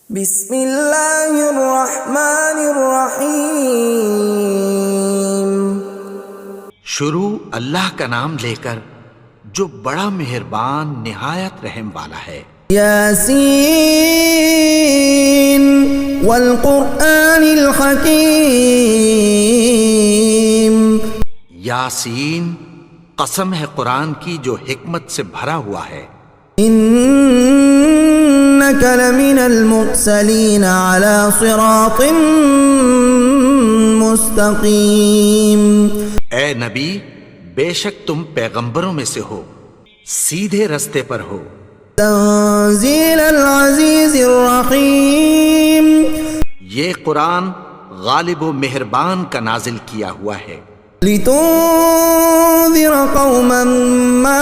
بسم اللہ الرحمن الرحیم۔ شروع اللہ کا نام لے کر جو بڑا مہربان نہایت رحم والا ہے۔ یاسین والقرآن الحکیم۔ یاسین، قسم ہے قرآن کی جو حکمت سے بھرا ہوا ہے۔ انک لمن المرسلین علی صراط مستقیم۔ اے نبی، بے شک تم پیغمبروں میں سے ہو، سیدھے رستے پر ہو۔ تنزیل العزیز الرحیم۔ یہ قرآن غالب و مہربان کا نازل کیا ہوا ہے۔ لتنذر قوما ما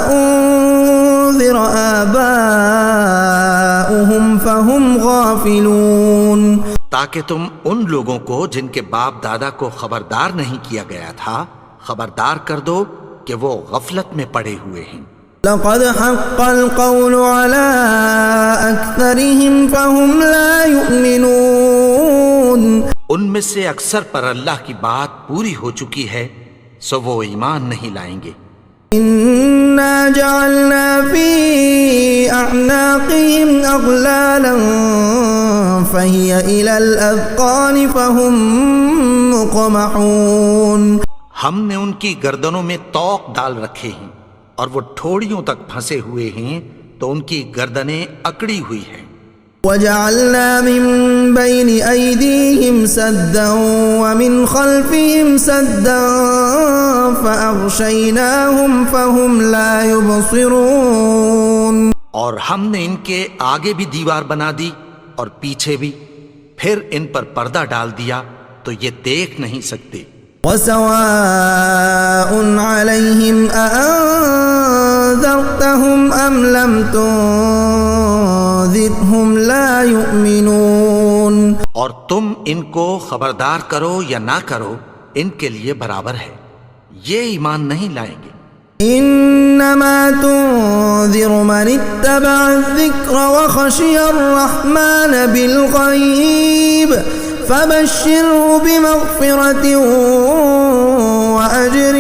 انذر آباؤهم فهم غافلون۔ تاکہ تم ان لوگوں کو جن کے باپ دادا کو خبردار نہیں کیا گیا تھا خبردار کر دو کہ وہ غفلت میں پڑے ہوئے ہیں۔ لقد حق القول على أكثرهم فهم لا يؤمنون۔ ان میں سے اکثر پر اللہ کی بات پوری ہو چکی ہے سو وہ ایمان نہیں لائیں گے۔ إنا جعلنا في أعناقهم أغلالا فهي إلى الأذقان فهم مقمحون۔ ہم نے ان کی گردنوں میں طوق ڈال رکھے ہیں اور وہ ٹھوڑیوں تک پھنسے ہوئے ہیں تو ان کی گردنیں اکڑی ہوئی ہیں۔ وجعلنا من بين أيديهم سدا ومن خلفهم سدا فأغشيناهم فهم لا يبصرون۔ اور ہم نے ان کے آگے بھی دیوار بنا دی اور پیچھے بھی، پھر ان پر پردہ ڈال دیا تو یہ دیکھ نہیں سکتے۔ وسواء عليهم أأنذرتهم أم لم تنذرهم لا يؤمنون۔ اور تم ان کو خبردار کرو یا نہ کرو ان کے لیے برابر ہے، یہ ایمان نہیں لائیں گے۔ انما تنذر من اتبع الذکر وخشی الرحمن بالغیب فبشره بمغفرة وأجر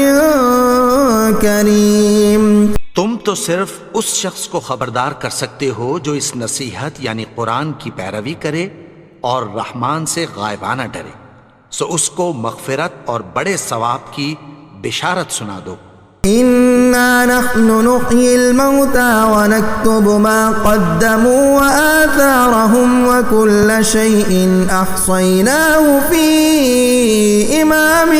کریم۔ تم تو صرف اس شخص کو خبردار کر سکتے ہو جو اس نصیحت یعنی قرآن کی پیروی کرے اور رحمان سے غائبانہ ڈرے، سو اس کو مغفرت اور بڑے ثواب کی بشارت سنا دو۔ انا نحن نحيي الموتى ونكتب ما قدموا وآثارهم وكل شيء احصيناه في امام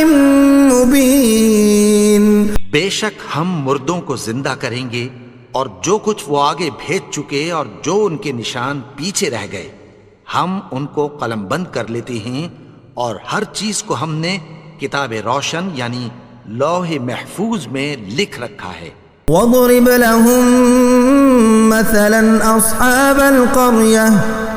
مبين۔ بے شک ہم مردوں کو زندہ کریں گے اور جو کچھ وہ آگے بھیج چکے اور جو ان کے نشان پیچھے رہ گئے ہم ان کو قلم بند کر لیتے ہیں، اور ہر چیز کو ہم نے کتاب روشن یعنی لوح محفوظ میں لکھ رکھا ہے۔ وَاضْرِبْ لَهُم مَّثَلًا أَصْحَابَ الْقَرْيَةِ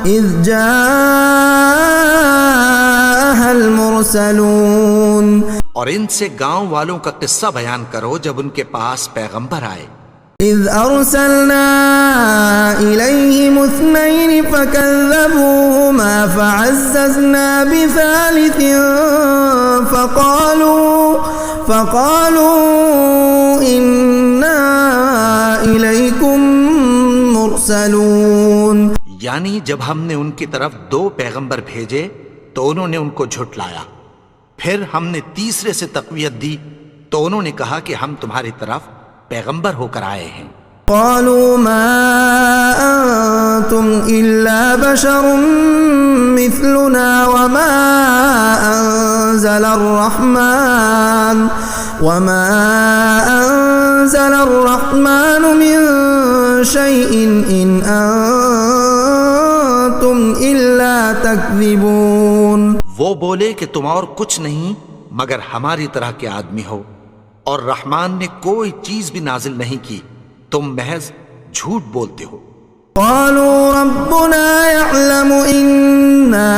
إِذْ جَاءَهَا الْمُرْسَلُونَ۔ اور ان سے گاؤں والوں کا قصہ بیان کرو جب ان کے پاس پیغمبر آئے۔ إِذْ أَرْسَلْنَا إِلَيْهِمُ اثْنَيْنِ فَكَذَّبُوهُمَا فَعَزَّزْنَا بِثَالِثٍ فَقَالُوا إِنَّا إِلَيْكُمْ مُرْسَلُونَ۔ یعنی جب ہم نے ان کی طرف 2 پیغمبر بھیجے تو انہوں نے ان کو جھٹلایا، پھر ہم نے تیسرے سے تقویت دی تو انہوں نے کہا کہ ہم تمہاری طرف پیغمبر ہو کر آئے ہیں۔ قالوا ما أنتم إلا بشر مثلنا وما أنزل الرحمن من شيء إن أنتم إلا تكذبون۔ وہ بولے کہ تم اور کچھ نہیں مگر ہماری طرح کے آدمی ہو، اور رحمان نے کوئی چیز بھی نازل نہیں کی، تم محض جھوٹ بولتے ہو۔ قالوا ربنا يعلم إنا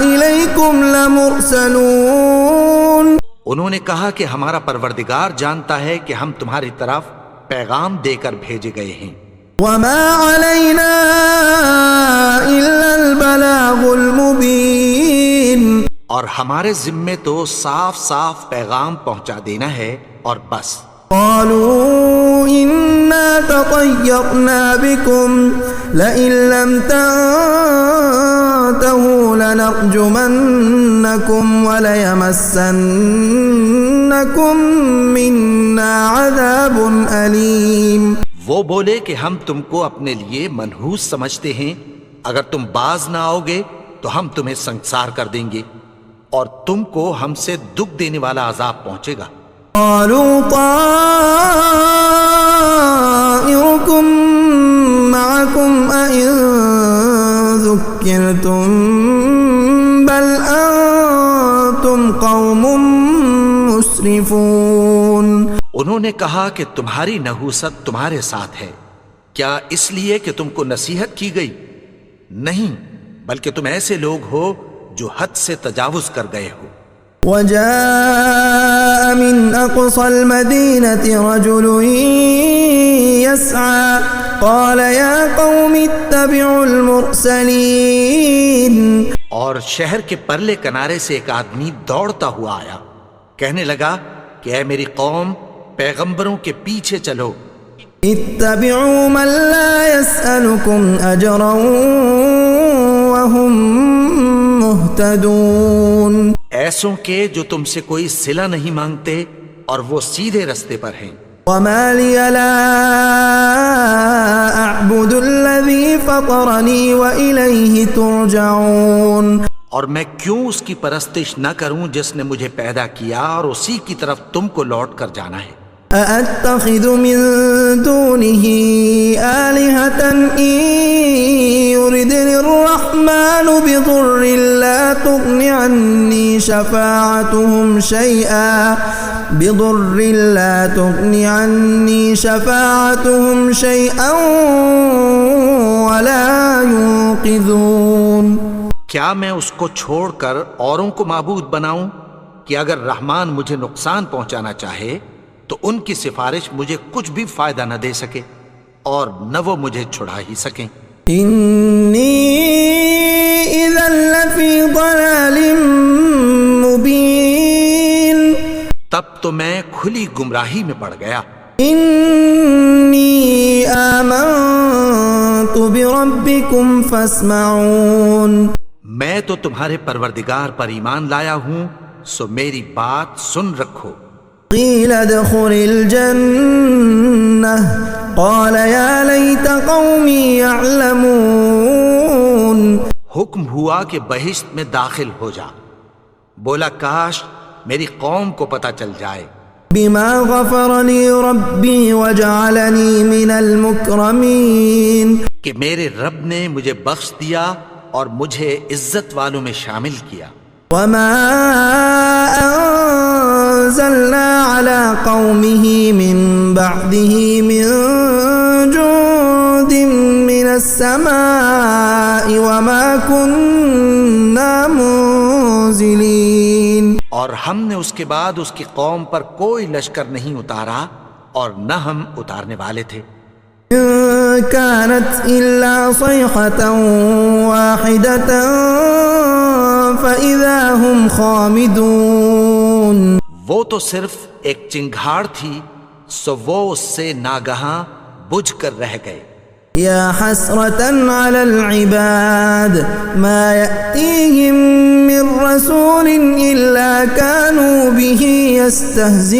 إليكم لمرسلون۔ انہوں نے کہا کہ ہمارا پروردگار جانتا ہے کہ ہم تمہاری طرف پیغام دے کر بھیجے گئے ہیں۔ وما علينا ہمارے ذمے تو صاف صاف پیغام پہنچا دینا ہے اور بس. قالوا إنا تطيرنا بكم لئن لم تنتهوا لنرجمنكم وليمسنكم منا عذاب أليم. وہ بولے کہ ہم تم کو اپنے لیے منحوس سمجھتے ہیں، اگر تم باز نہ آؤ گے تو ہم تمہیں سنگسار کر دیں گے اور تم کو ہم سے دکھ دینے والا عذاب پہنچے گا. قالوا طائركم معكم أئن ذكرتم بل أنتم قوم مسرفون. انہوں نے کہا کہ تمہاری نحوست تمہارے ساتھ ہے، کیا اس لیے کہ تم کو نصیحت کی گئی؟ نہیں، بلکہ تم ایسے لوگ ہو جو حد سے تجاوز کر گئے ہو. وجاء من أقصى المدينة رجل يسعى قال يا قوم اتبعوا المرسلين. اور شہر کے پرلے کنارے سے ایک آدمی دوڑتا ہوا آیا، کہنے لگا کہ اے میری قوم، پیغمبروں کے پیچھے چلو. اتبعوا من لا يسألكم أجرا وهم مهتدون. ایسوں کے جو تم سے کوئی صلہ نہیں مانگتے اور وہ سیدھے رستے پر ہیں. وما لي لا أعبد الذي فطرني وإليه ترجعون. اور میں کیوں اس کی پرستش نہ کروں جس نے مجھے پیدا کیا اور اسی کی طرف تم کو لوٹ کر جانا ہے. أأتخذ من دونه آلهة إن يردني الرحمن بضر لا تغن عني شفاعتهم شيئا ولا ينقذون. کیا میں اس کو چھوڑ کر اوروں کو معبود بناؤں کہ اگر رحمان مجھے نقصان پہنچانا چاہے تو ان کی سفارش مجھے کچھ بھی فائدہ نہ دے سکے اور نہ وہ مجھے چھڑا ہی سکیں. انی اذا لفی ضلال مبین. تب تو میں کھلی گمراہی میں پڑ گیا. انی آمنت بربکم فاسمعون. میں تو تمہارے پروردگار پر ایمان لایا ہوں، سو میری بات سن رکھو. قیل ادخل الجنة قال یا لیت قومی یعلمون. حکم ہوا کہ بہشت میں داخل ہو جا. بولا کاش میری قوم کو پتہ چل جائے. بما غفر لی ربی وجعلنی من المکرمین. کہ میرے رب نے مجھے بخش دیا اور مجھے عزت والوں میں شامل کیا. وما انزلنا على قومه من بعده من جند من السماء وما كنا منزلين. اور ہم نے اس کے بعد اس کی قوم پر کوئی لشکر نہیں اتارا اور نہ ہم اتارنے والے تھے. كانت إلا صيحة واحدة فإذا هم خامدون. وہ تو صرف ایک چنگھاڑ تھی، سو وہ اس سے ناگہاں بجھ کر رہ گئے. یا حسرة على العباد ما يأتيهم من رسول إلا كانوا به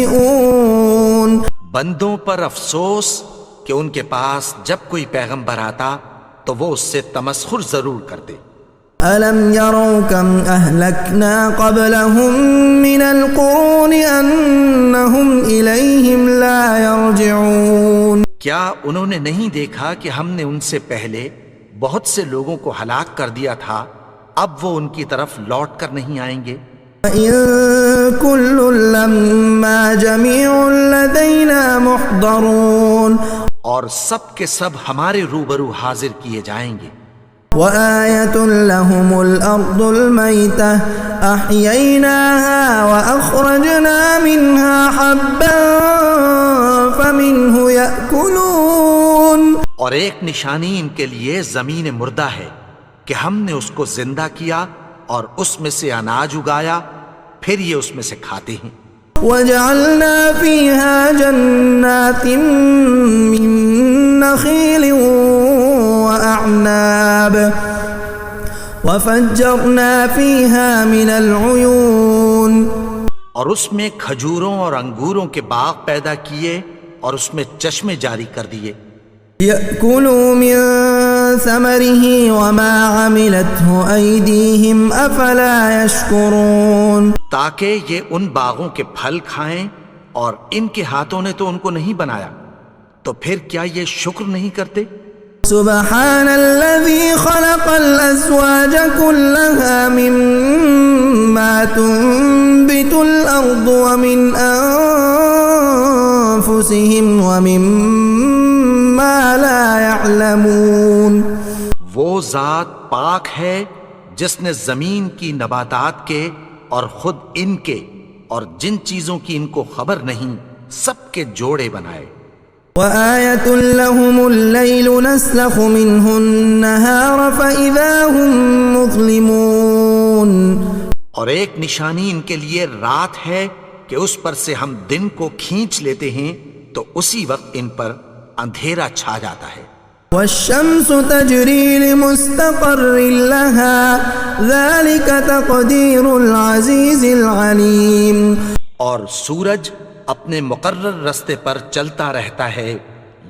يستهزئون. بندوں پر افسوس کہ ان کے پاس جب کوئی پیغمبر آتا تو وہ اس سے تمسخر ضرور کرتے. أَلَمْ يَرَوْا كَمْ أَهْلَكْنَا قَبْلَهُمْ مِنَ الْقُرُونِ أَنَّهُمْ إِلَيْهِمْ لَا يَرْجِعُونَ. کیا انہوں نے نہیں دیکھا کہ ہم نے ان سے پہلے بہت سے لوگوں کو ہلاک کر دیا تھا، اب وہ ان کی طرف لوٹ کر نہیں آئیں گے. وَإِن كُلٌّ لَّمَّا جَمِيعٌ لَّدَيْنَا مُحْضَرُونَ. اور سب کے سب ہمارے روبرو حاضر کیے جائیں گے. وآية لهم الأرض الميتة أحييناها وأخرجنا منها حبا فمنه يأكلون. اور ایک نشانی ان کے لیے زمین مردہ ہے کہ ہم نے اس کو زندہ کیا اور اس میں سے اناج اگایا، پھر یہ اس میں سے کھاتے ہیں۔ وجعلنا فيها جنات من نخيل وأعناب وفجرنا فيها من العيون، اور اس میں کھجوروں اور انگوروں کے باغ پیدا کیے اور اس میں چشمے جاری کر دیے۔ يأكلوا من ثمره وما عملته أيديهم أفلا يشكرون، تاکہ یہ ان باغوں کے پھل کھائیں، اور ان کے ہاتھوں نے تو ان کو نہیں بنایا، تو پھر کیا یہ شکر نہیں کرتے؟ سبحان الذي خلق الأزواج كلها مما تنبت الأرض ومن أنفسهم ومما لا يعلمون، وہ ذات پاک ہے جس نے زمین کی نباتات کے اور خود ان کے اور جن چیزوں کی ان کو خبر نہیں سب کے جوڑے بنائے۔ وآية لهم الليل نسلخ منه النهار فإذا هم مظلمون، اور ایک نشانی ان کے لیے رات ہے کہ اس پر سے ہم دن کو کھینچ لیتے ہیں تو اسی وقت ان پر اندھیرا چھا جاتا ہے۔ والشمس تجري لمستقر لها ذلك تقدير العزيز العليم، اور سورج اپنے مقرر رستے پر چلتا رہتا ہے،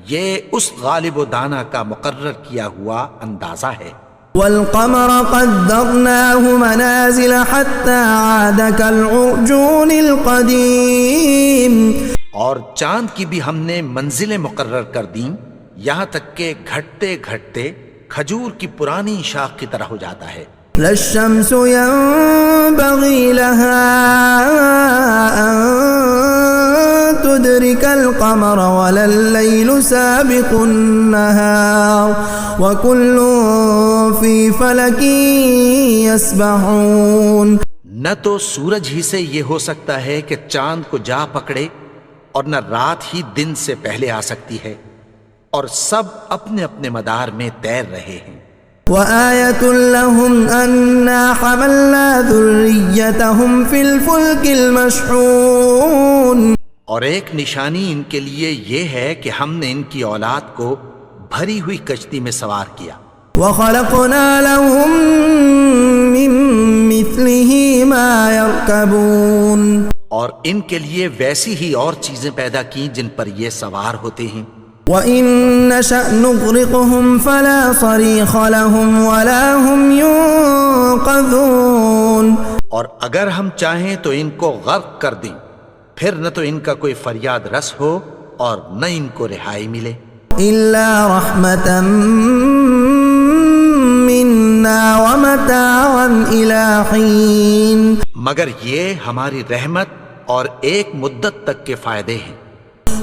یہ اس غالب و دانا کا مقرر کیا ہوا اندازہ ہے۔ والقمر قدرناه منازل حتى عاد كالعرجون القديم، اور چاند کی بھی ہم نے منزلیں مقرر کر دیں، یہاں تک کہ گھٹتے گھٹتے کھجور کی پرانی شاخ کی طرح ہو جاتا ہے۔ لا الشمس ينبغي لها أن تدرك القمر ولا الليل سابق النهار وكل في فلك يسبحون، نہ تو سورج ہی سے یہ ہو سکتا ہے کہ چاند کو جا پکڑے، اور نہ رات ہی دن سے پہلے آ سکتی ہے، اور سب اپنے اپنے مدار میں تیر رہے ہیں۔ وآية لهم أنا حملنا ذريتهم في الفلك المشحون، اور ایک نشانی ان کے لیے یہ ہے کہ ہم نے ان کی اولاد کو بھری ہوئی کشتی میں سوار کیا۔ وخلقنا لهم من مثله ما يركبون، اور ان کے لیے ویسی ہی اور چیزیں پیدا کی جن پر یہ سوار ہوتے ہیں۔ وَإِن نَّشَأْ نُغْرِقْهُمْ فَلَا صَرِيخَ لَهُمْ وَلَا هُمْ يُنقَذُونَ، اور اگر ہم چاہیں تو ان کو غرق کر دیں، پھر نہ تو ان کا کوئی فریاد رس ہو اور نہ ان کو رہائی ملے۔ إِلَّا رَحْمَةً مِّنَّا وَمَتَاعًا إِلَىٰ حِينٍ، مگر یہ ہماری رحمت اور ایک مدت تک کے فائدے ہیں۔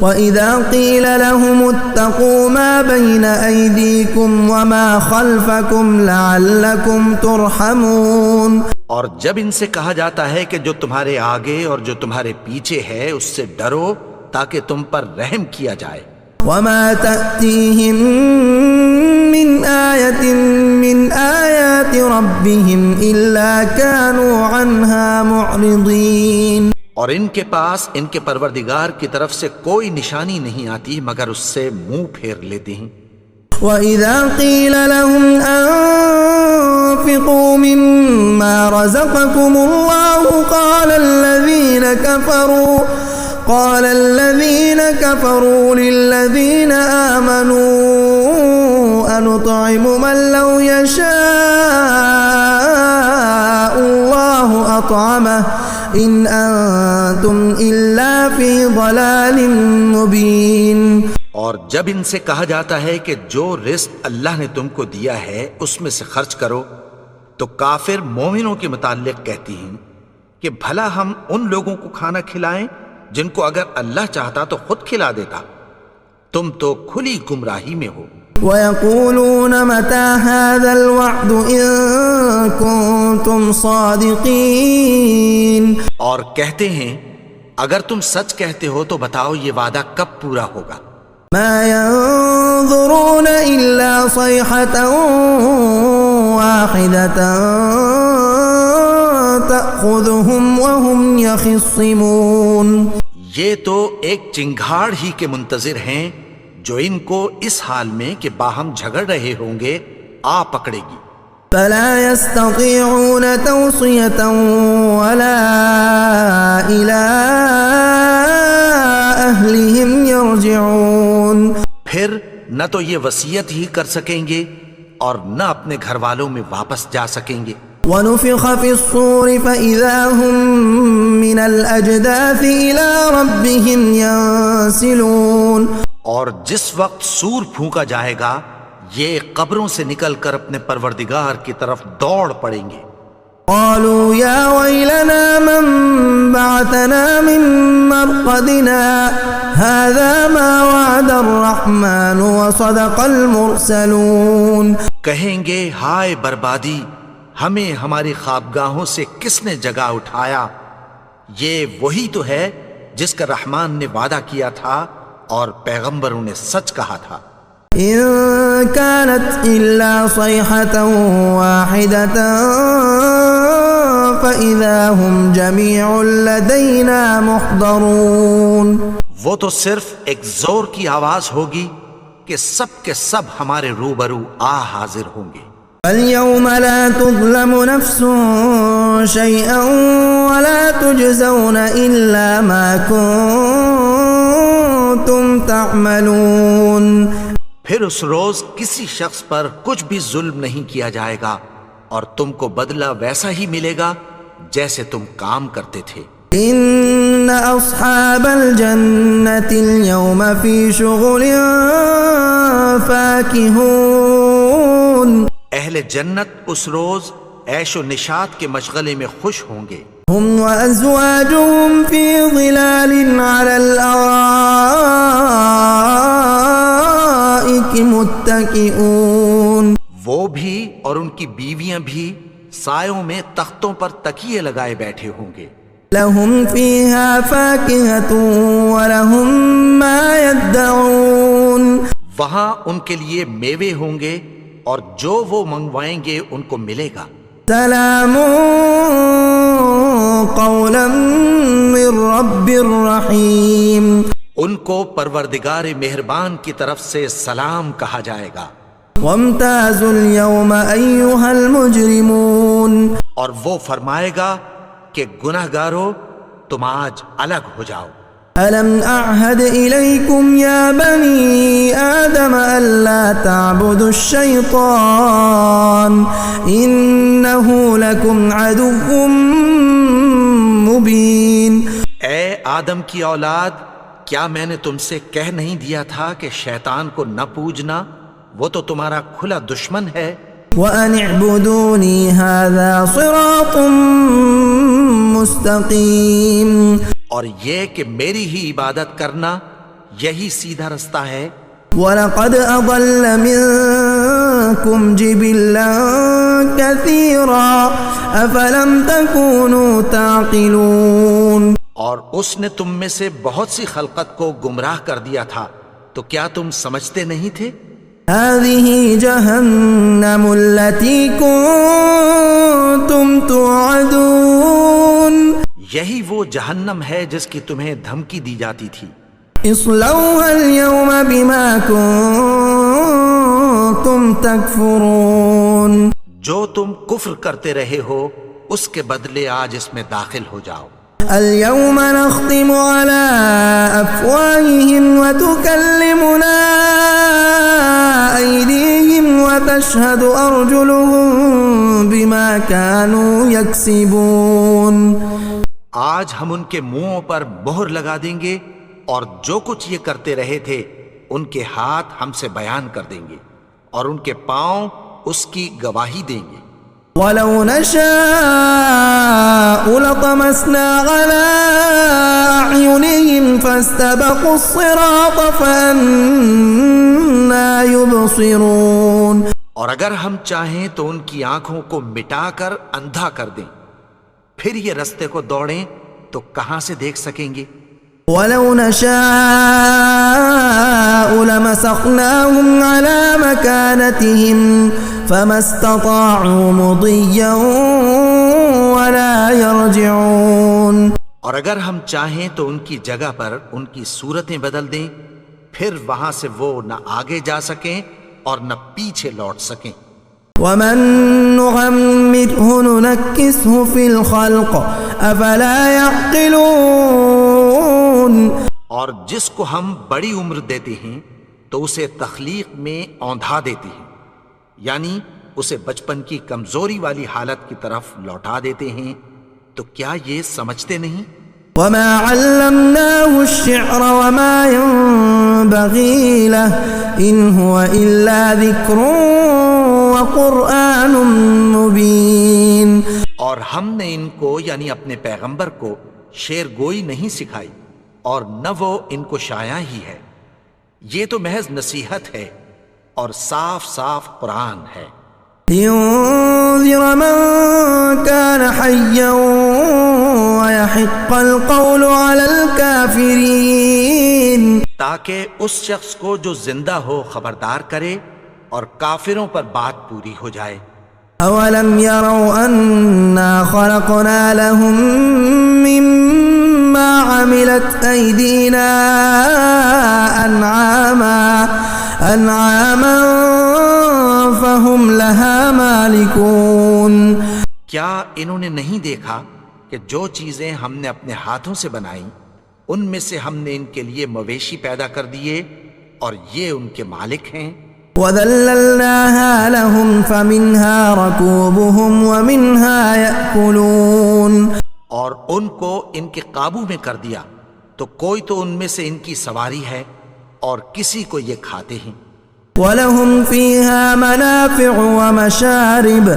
وَإِذَا قِيلَ لَهُمُ اتَّقُوا مَا بَيْنَ أَيْدِيكُمْ وَمَا خَلْفَكُمْ لَعَلَّكُمْ تُرْحَمُونَ، اور جب ان سے کہا جاتا ہے کہ جو تمہارے آگے اور جو تمہارے پیچھے ہے اس سے ڈرو تاکہ تم پر رحم کیا جائے۔ وَمَا تَأْتِيهِم مِّنْ آيَةٍ مِّنْ آيَاتِ رَبِّهِمْ إِلَّا كَانُوا عَنْهَا مُعْرِضِينَ، اور ان کے پاس ان کے پروردگار کی طرف سے کوئی نشانی نہیں آتی مگر اس سے منہ پھیر لیتے ہیں۔ وَإِذَا قِيلَ لَهُمْ أَنفِقُوا مِمَّا رَزَقَكُمُ اللَّهُ قَالَ الَّذِينَ كَفَرُوا لِلَّذِينَ آمَنُوا أَنُطْعِمُ مَن لَّوْ يَشَاءُ اللَّهُ أَطْعَمَهُ إِنْ أَنتُمْ إِلَّا فِي ضَلَالٍ مُّبِينٍ، اور جب ان سے کہا جاتا ہے کہ جو رزق اللہ نے تم کو دیا ہے اس میں سے خرچ کرو، تو کافر مومنوں کے متعلق کہتی ہیں کہ بھلا ہم ان لوگوں کو کھانا کھلائیں جن کو اگر اللہ چاہتا تو خود کھلا دیتا، تم تو کھلی گمراہی میں ہو۔ وَيَقُولُونَ مَتَىٰ هَٰذَا الْوَعْدُ إِن كُنتُمْ صَادِقِينَ، اور کہتے ہیں اگر تم سچ کہتے ہو تو بتاؤ یہ وعدہ کب پورا ہوگا۔ مَا يَنظُرُونَ إِلَّا صَيْحَةً وَاحِدَةً تأخذهم وهم يخصمون. یہ تو ایک چنگھاڑ ہی کے منتظر ہیں جو ان کو اس حال میں کہ باہم جھگڑ رہے ہوں گے آ پکڑے گی. فلا يستطيعون توصية ولا إلى أهلهم يرجعون. پھر نہ تو یہ وصیت ہی کر سکیں گے اور نہ اپنے گھر والوں میں واپس جا سکیں گے. ونفخ في الصور فإذا هم من الأجداث إلى ربهم ينسلون. اور جس وقت سور پھونکا جائے گا یہ قبروں سے نکل کر اپنے پروردگار کی طرف دوڑ پڑیں گے. قالوا يا ويلنا من بعثنا من مرقدنا هذا ما وعد الرحمن وصدق المرسلون. کہیں گے ہائے بربادی، ہمیں ہماری خوابگاہوں سے کس نے جگا اٹھایا؟ یہ وہی تو ہے جس کا رحمان نے وعدہ کیا تھا اور پیغمبروں نے سچ کہا تھا. إن كانت إلا صيحة واحدة فإذا هم جميع لدينا محضرون. وہ تو صرف ایک زور کی آواز ہوگی کہ سب کے سب ہمارے روبرو حاضر ہوں گے. فاليوم لا تظلم نفس شيئا ولا تجزون إلا ما كنتم تعملون. پھر اس روز کسی شخص پر کچھ بھی ظلم نہیں کیا جائے گا اور تم کو بدلہ ویسا ہی ملے گا جیسے تم کام کرتے تھے. ان اصحاب الجنة اليوم في شغل فاكهون. اہل جنت اس روز عیش و نشاط کے مشغلے میں خوش ہوں گے. هم وازواجهم في ظلال على الارائك متكئون. وہ بھی اور ان کی بیویاں بھی سایوں میں تختوں پر تکیے لگائے بیٹھے ہوں گے. لهم فيها فاكهة ولهم ما يدعون. وہاں ان کے لیے میوے ہوں گے اور جو وہ منگوائیں گے ان کو ملے گا. سلام قولا من رب الرحیم. ان کو پروردگار مہربان کی طرف سے سلام کہا جائے گا. وامتازوا اليوم ایها المجرمون. اور وہ فرمائے گا کہ گنہگارو تم آج الگ ہو جاؤ. ألم أعهد إليكم يا بني آدم ألا تعبدوا الشيطان إنه لكم عدو مبين. اے آدم کی اولاد، کیا میں نے تم سے کہہ نہیں دیا تھا کہ شیطان کو نہ پوجنا؟ وہ تو تمہارا کھلا دشمن ہے. وأن اعبدوني هذا صراط مستقيم. اور یہ کہ میری ہی عبادت کرنا یہی سیدھا رستہ ہے. وَلَقَدْ أَضَلَّ مِنكُمْ جِبِلًّا كَثِيرًا أَفَلَمْ تَكُونُوا تَعْقِلُونَ. اور اس نے تم میں سے بہت سی خلقت کو گمراہ کر دیا تھا، تو کیا تم سمجھتے نہیں تھے؟ هَذِهِ جَهَنَّمُ الَّتِي كُنتُمْ تُوعَدُونَ. یہی وہ جہنم ہے جس کی تمہیں دھمکی دی جاتی تھی. اصلوها اليوم بما كنتم تكفرون. جو تم کفر کرتے رہے ہو اس کے بدلے آج اس میں داخل ہو جاؤ. اليوم نختم على أفواههم وتكلمنا أيديهم وتشهد أرجلهم بما كانوا يكسبون. آج ہم ان کے منہوں پر مہر لگا دیں گے اور جو کچھ یہ کرتے رہے تھے ان کے ہاتھ ہم سے بیان کر دیں گے اور ان کے پاؤں اس کی گواہی دیں گے. وَلَوْ نَشَاءُ لَطَمَسْنَا عَلَىٰ أَعْيُنِهِمْ فَاسْتَبَقُوا الصِّرَاطَ فَأَنَّىٰ يُبْصِرُونَ. اور اگر ہم چاہیں تو ان کی آنکھوں کو مٹا کر اندھا کر دیں، پھر یہ رستے کو دوڑیں تو کہاں سے دیکھ سکیں گے. وَلَوْ نَشَاءُ لَمَسَخْنَاهُمْ عَلَىٰ مَكَانَتِهِمْ فَمَا اسْتَطَاعُوا مُضِيًّا ولا يرجعون. اور اگر ہم چاہیں تو ان کی جگہ پر ان کی صورتیں بدل دیں، پھر وہاں سے وہ نہ آگے جا سکیں اور نہ پیچھے لوٹ سکیں. ومن نعمره ننكسه في الخلق افلا يعقلون. اور جس کو ہم بڑی عمر دیتے ہیں تو اسے تخلیق میں اوندھا دیتے ہیں، یعنی اسے بچپن کی کمزوری والی حالت کی طرف لوٹا دیتے ہیں. تو کیا یہ سمجھتے نہیں؟ وما علمناه الشعر وما ينبغي له ان هو الا ذكر وقرآن مبين. اور ہم نے ان کو یعنی اپنے پیغمبر کو شعر گوئی نہیں سکھائی اور نہ وہ ان کو شایا ہی ہے، یہ تو محض نصیحت ہے اور صاف صاف قرآن ہے. لينذر من كان حيا ويحق القول على الكافرين. تاکہ اس شخص کو جو زندہ ہو خبردار کرے اور کافروں پر بات پوری ہو جائے. اولم يروا انا خلقنا لهم مما عملت ايدينا انعاما فهم لها مالكون. کیا انہوں نے نہیں دیکھا کہ جو چیزیں ہم نے اپنے ہاتھوں سے بنائیں ان میں سے ہم نے ان کے لیے مویشی پیدا کر دیے اور یہ ان کے مالک ہیں. وَذَلَّلْنَاهَا لَهُمْ فَمِنْهَا رَكُوبُهُمْ وَمِنْهَا يَأْكُلُونَ. اور ان کو ان کے قابو میں کر دیا تو کوئی تو ان میں سے ان کی سواری ہے اور کسی کو یہ کھاتے ہیں. وَلَهُمْ فِيهَا مَنَافِعُ وَمَشَارِبُ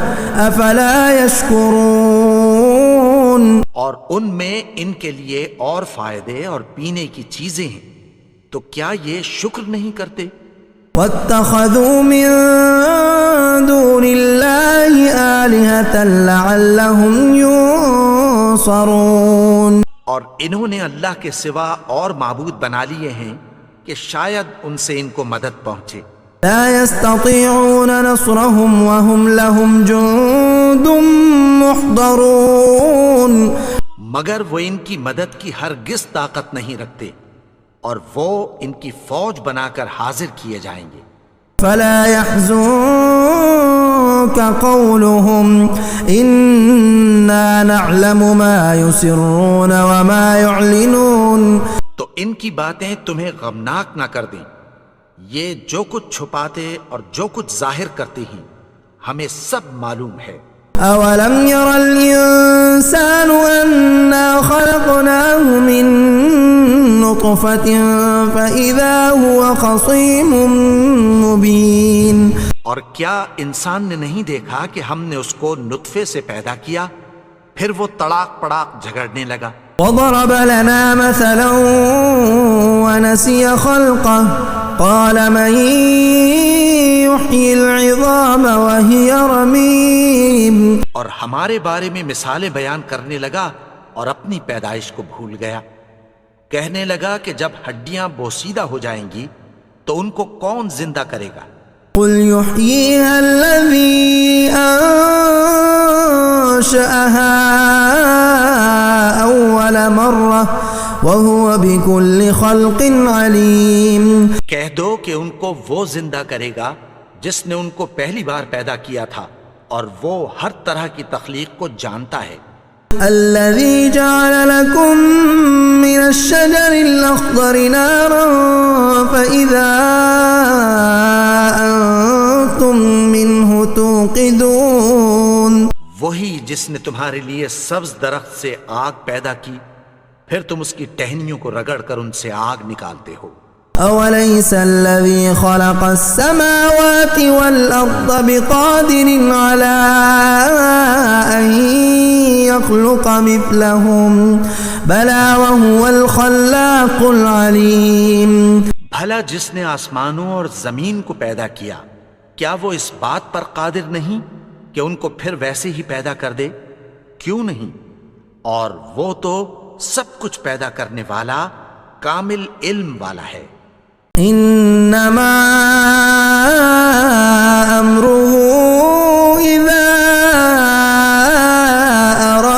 أَفَلَا يَشْكُرُونَ. اور ان میں ان کے لیے اور فائدے اور پینے کی چیزیں ہیں، تو کیا یہ شکر نہیں کرتے؟ وَاتَّخَذُوا مِن دُونِ اللَّهِ آلِهَةً لَعَلَّهُمْ يُنصَرُونَ. اور انہوں نے اللہ کے سوا اور معبود بنا لیے ہیں کہ شاید ان سے ان کو مدد پہنچے. لا يستطيعون نصرهم وهم لهم جند محضرون. مگر وہ ان کی مدد کی ہرگز طاقت نہیں رکھتے اور وہ ان کی فوج بنا کر حاضر کیے جائیں گے. فلا يحزنك قولهم إنا نعلم ما يسرون وما يعلنون. تو ان کی باتیں تمہیں غمناک نہ کر دیں، یہ جو کچھ چھپاتے اور جو کچھ ظاہر کرتے ہیں ہمیں سب معلوم ہے. أولم ير الإنسان أنا خلقناه من نطفة فإذا هو خصيم مبين. اور کیا انسان نے نہیں دیکھا کہ ہم نے اس کو نطفے سے پیدا کیا پھر وہ تڑاک پڑاک جھگڑنے لگا. وضرب لنا مثلا ونسي خلقه قال من يحيي العظام وهي رميم. اور ہمارے بارے میں مثالیں بیان کرنے لگا اور اپنی پیدائش کو بھول گیا. کہنے لگا کہ جب ہڈیاں بوسیدہ ہو جائیں گی تو ان کو کون زندہ کرے گا؟ قل يحييها الذي أنشأها أول مرة وهو بكل خلق عليم. کہہ دو کہ ان کو وہ زندہ کرے گا جس نے ان کو پہلی بار پیدا کیا تھا اور وہ ہر طرح کی تخلیق کو جانتا ہے. الذي جعل لكم من الشجر الأخضر نارا فإذا أنتم منه توقدون. وہی جس نے تمہارے لیے سبز درخت سے آگ پیدا کی پھر تم اس کی ٹہنیوں کو رگڑ کر ان سے آگ نکالتے ہو. أوليس الذي خلق السماوات والأرض بقادر على أن يخلق مثلهم بلى وهو الخلاق العليم. بھلا جس نے آسمانوں اور زمین کو پیدا کیا کیا وہ اس بات پر قادر نہیں کہ ان کو پھر ویسے ہی پیدا کر دے؟ کیوں نہیں؟ اور وہ تو سب کچھ پیدا کرنے والا کامل علم والا ہے. انما امره اذا اراد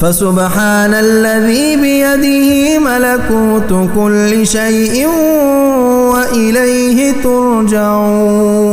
فسبحان الذي بيده ملكوت كل شيء وإليه ترجعون।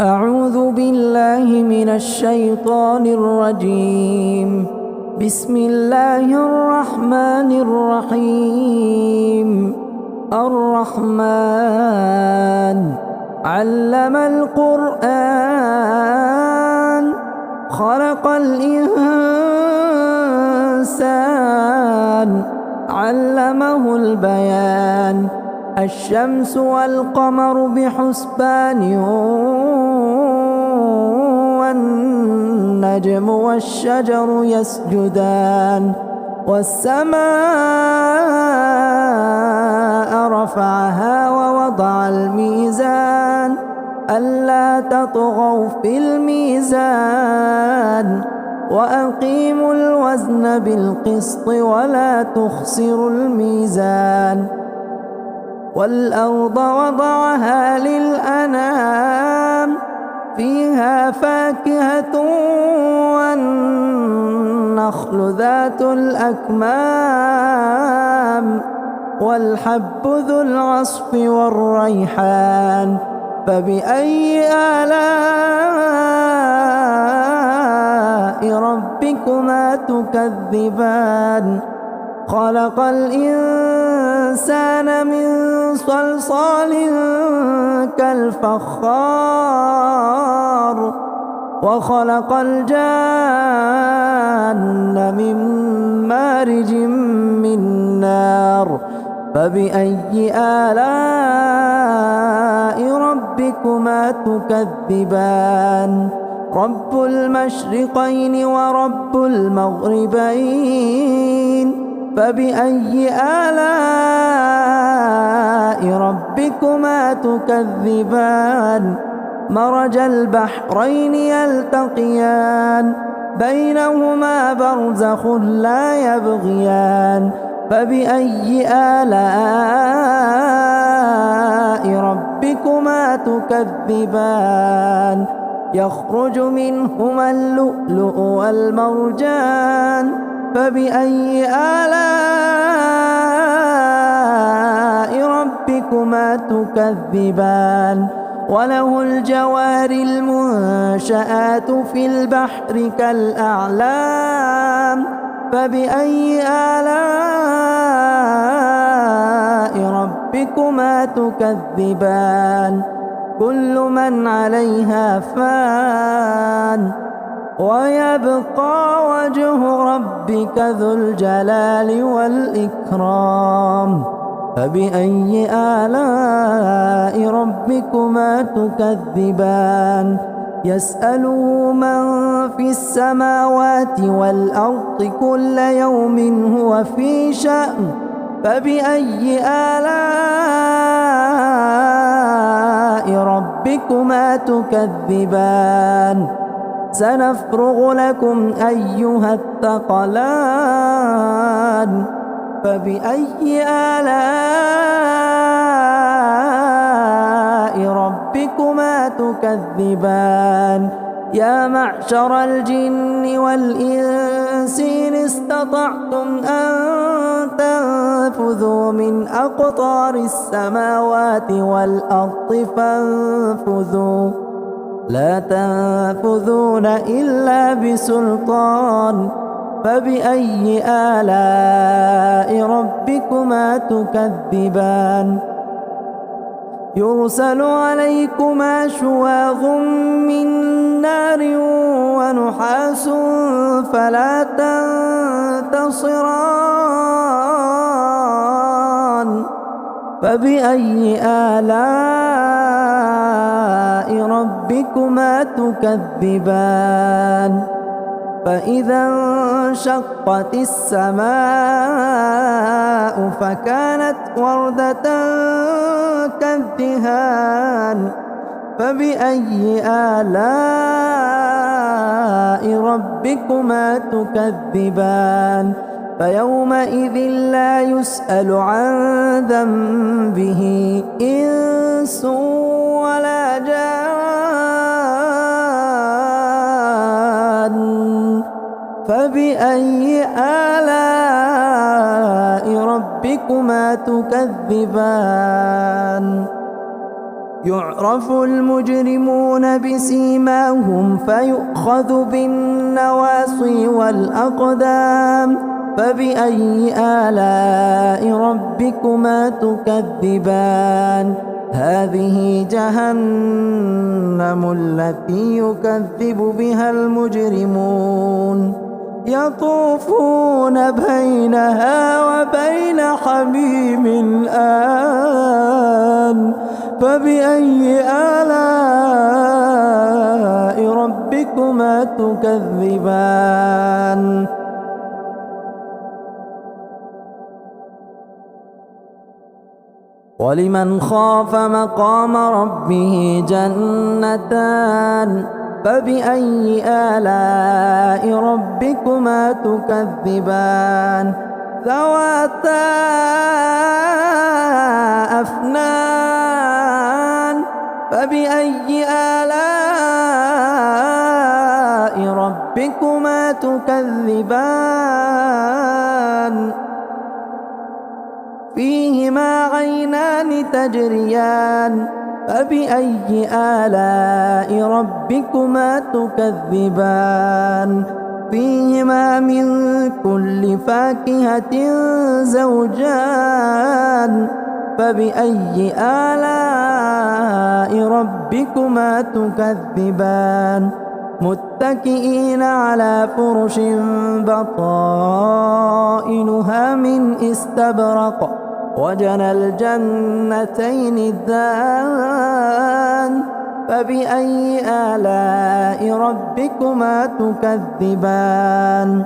أعوذ بالله من الشيطان الرجيم بسم الله الرحمن الرحيم الرحمن علم القرآن خلق الإنسان علمه البيان الشمس والقمر بحسبان والنجم والشجر يسجدان والسماء رفعها ووضع الميزان ألا تطغوا في الميزان وأقيموا الوزن بالقسط ولا تخسروا الميزان والأرض وضعها للأنام فيها فاكهة والنخل ذات الأكمام والحب ذو العصف والريحان فبأي آلاء ربكما تكذبان خلق الإنسان من صلصال كالفخار وخلق الجان من مارج من نار فبأي آلاء ربكما تكذبان رب المشرقين ورب المغربين فبأي آلاء ربكما تكذبان مرج البحرين يلتقيان بينهما برزخ لا يبغيان فبأي آلاء ربكما تكذبان يخرج منهما اللؤلؤ والمرجان فبأي آلاء ربكما تكذبان وله الجوار المنشآت في البحر كالأعلام فبأي آلاء ربكما تكذبان كل من عليها فان ويبقى وجه ربك ذو الجلال والإكرام فبأي آلاء ربكما تكذبان يسأله من في السماوات والأرض كل يوم هو في شأن فبأي آلاء ربكما تكذبان سنفرغ لكم أيها الثقلان فبأي آلاء ربكما تكذبان يا معشر الجن والإنس إن استطعتم أن تنفذوا من أقطار السماوات والأرض فانفذوا لا تنفذون إلا بسلطان فبأي آلاء ربكما تكذبان يرسل عليكما شواظ من نار ونحاس فلا تنتصران فبأي آلاء ربكما تكذبان فإذا انشقت السماء فكانت وردة كالدهان فبأي آلاء ربكما تكذبان فيومئذ لا يسأل عن ذنبه إنس ولا جان فبأي آلاء ربكما تكذبان يعرف المجرمون بسيماهم فيؤخذ بالنواصي والأقدام فبأي آلاء ربكما تكذبان هذه جهنم التي يكذب بها المجرمون يطوفون بينها وبين حميم آن فبأي آلاء ربكما تكذبان ولمن خاف مقام ربه جنتان فبأي آلاء ربكما تكذبان ذواتا أفنان فبأي آلاء ربكما تكذبان فيهما عينان تجريان فبأي آلاء ربكما تكذبان فيهما من كل فاكهة زوجان فبأي آلاء ربكما تكذبان متكئين على فرش بطائنها من استبرق وجنى الجنتين الدان فبأي آلاء ربكما تكذبان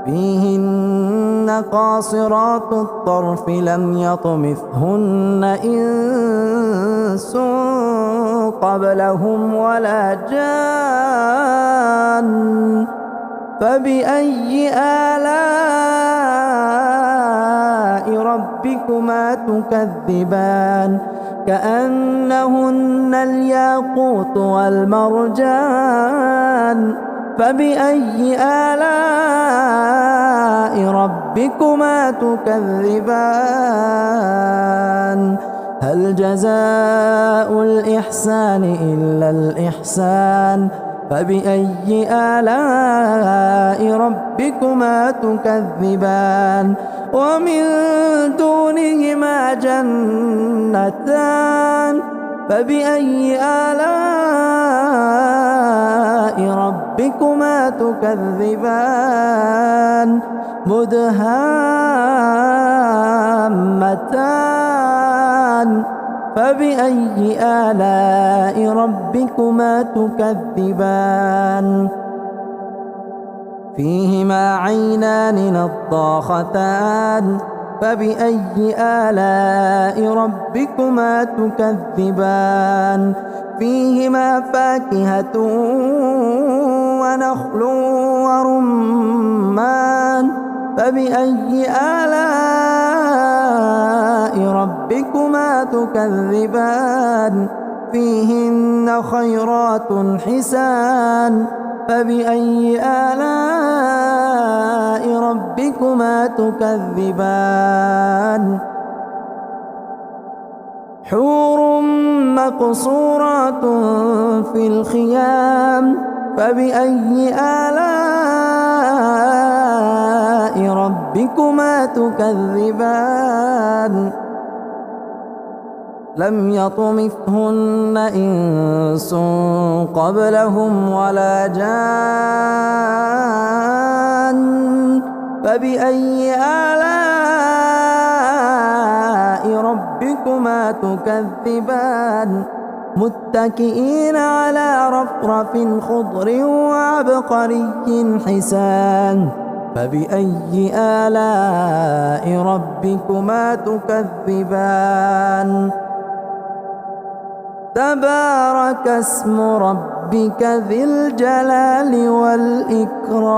فيهن قاصرات الطرف لم يطمثهن إنس قبلهم ولا جان فبأي آلاء ربكما تكذبان كأنهن الياقوت والمرجان فبأي آلاء ربكما تكذبان هل جزاء الإحسان إلا الإحسان فبأي آلاء ربكما تكذبان ومن دونهما جنتان فبأي آلاء ربكما تكذبان مدهامتان فبأي آلاء ربكما تكذبان فيهما عينان نضاختان فبأي آلاء ربكما تكذبان فيهما فاكهة ونخل ورمان فبأي آلاء ربكما تكذبان فيهن خيرات حسان فبأي آلاء ربكما تكذبان حور مقصورات في الخيام فبأي آلاء ربكما تكذبان لم يطمثهن إنس قبلهم ولا جان فبأي آلاء ربكما تكذبان متكئين على رفرف خضر وعبقري حسان فبأي آلاء ربكما تكذبان تبارك اسم ربك ذي الجلال والإكرام.